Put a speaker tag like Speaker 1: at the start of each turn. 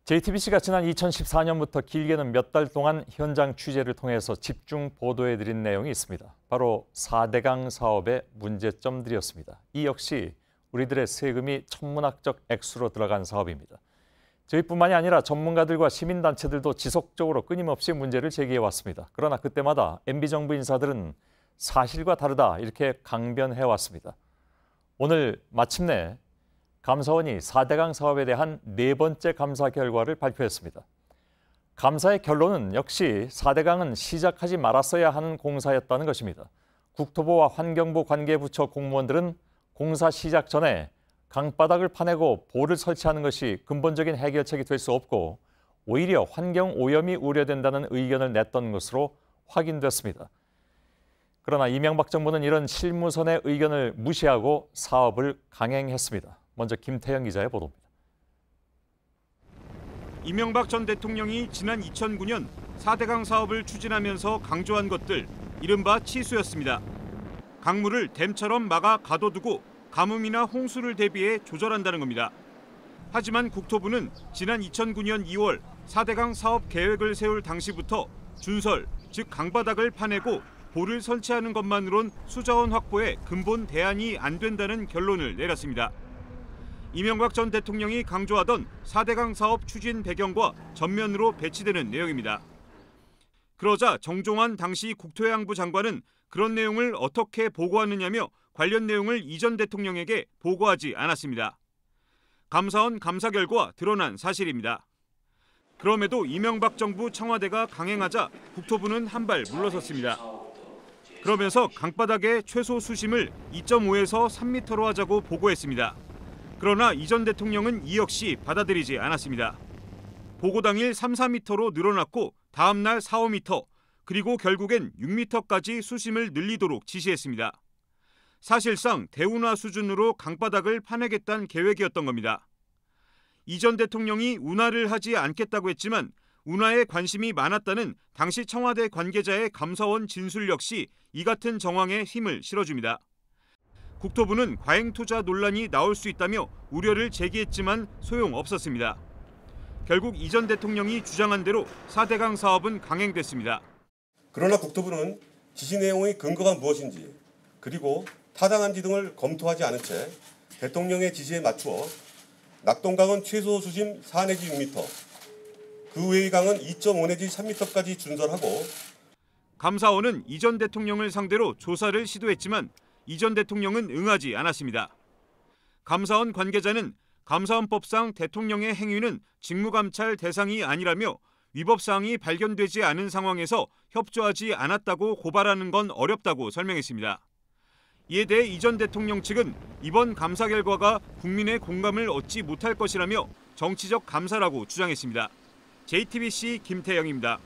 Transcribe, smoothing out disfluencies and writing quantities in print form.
Speaker 1: JTBC가 지난 2014년부터 길게는 몇 달 동안 현장 취재를 통해서 집중 보도해드린 내용이 있습니다. 바로 4대강 사업의 문제점들이었습니다. 이 역시 우리들의 세금이 천문학적 액수로 들어간 사업입니다. 저희뿐만이 아니라 전문가들과 시민단체들도 지속적으로 끊임없이 문제를 제기해왔습니다. 그러나 그때마다 MB정부 인사들은 사실과 다르다 이렇게 강변해왔습니다. 오늘 마침내 감사원이 4대강 사업에 대한 네 번째 감사 결과를 발표했습니다. 감사의 결론은 역시 4대강은 시작하지 말았어야 하는 공사였다는 것입니다. 국토부와 환경부 관계부처 공무원들은 공사 시작 전에 강바닥을 파내고 보를 설치하는 것이 근본적인 해결책이 될 수 없고 오히려 환경 오염이 우려된다는 의견을 냈던 것으로 확인됐습니다. 그러나 이명박 정부는 이런 실무선의 의견을 무시하고 사업을 강행했습니다. 먼저 김태형 기자의 보도입니다.
Speaker 2: 이명박 전 대통령이 지난 2009년 4대강 사업을 추진하면서 강조한 것들, 이른바 치수였습니다. 강물을 댐처럼 막아 가둬두고 가뭄이나 홍수를 대비해 조절한다는 겁니다. 하지만 국토부는 지난 2009년 2월 4대강 사업 계획을 세울 당시부터 준설, 즉 강바닥을 파내고 보를 설치하는 것만으론 수자원 확보에 근본 대안이 안 된다는 결론을 내렸습니다. 이명박 전 대통령이 강조하던 4대강 사업 추진 배경과 전면으로 배치되는 내용입니다. 그러자 정종환 당시 국토해양부 장관은 그런 내용을 어떻게 보고하느냐며 관련 내용을 이 전 대통령에게 보고하지 않았습니다. 감사원 감사 결과 드러난 사실입니다. 그럼에도 이명박 정부 청와대가 강행하자 국토부는 한 발 물러섰습니다. 그러면서 강바닥의 최소 수심을 2.5에서 3m로 하자고 보고했습니다. 그러나 이 전 대통령은 이 역시 받아들이지 않았습니다. 보고 당일 3, 4m로 늘어났고 다음 날 4, 5m, 그리고 결국엔 6m까지 수심을 늘리도록 지시했습니다. 사실상 대운하 수준으로 강바닥을 파내겠다는 계획이었던 겁니다. 이 전 대통령이 운하를 하지 않겠다고 했지만 운하에 관심이 많았다는 당시 청와대 관계자의 감사원 진술 역시 이 같은 정황에 힘을 실어줍니다. 국토부는 과잉 투자 논란이 나올 수 있다며 우려를 제기했지만 소용없었습니다. 결국 이 전 대통령이 주장한 대로 4대강 사업은 강행됐습니다.
Speaker 3: 그러나 국토부는 지시 내용의 근거가 무엇인지 그리고 타당한지 등을 검토하지 않은 채 대통령의 지시에 맞추어 낙동강은 최소 수심 4 내지 6m, 그 외의 강은 2.5 내지 3m까지 준설하고
Speaker 2: 감사원은 이 전 대통령을 상대로 조사를 시도했지만 이 전 대통령은 응하지 않았습니다. 감사원 관계자는 감사원법상 대통령의 행위는 직무감찰 대상이 아니라며 위법사항이 발견되지 않은 상황에서 협조하지 않았다고 고발하는 건 어렵다고 설명했습니다. 이에 대해 이 전 대통령 측은 이번 감사 결과가 국민의 공감을 얻지 못할 것이라며 정치적 감사라고 주장했습니다. JTBC 김태형입니다.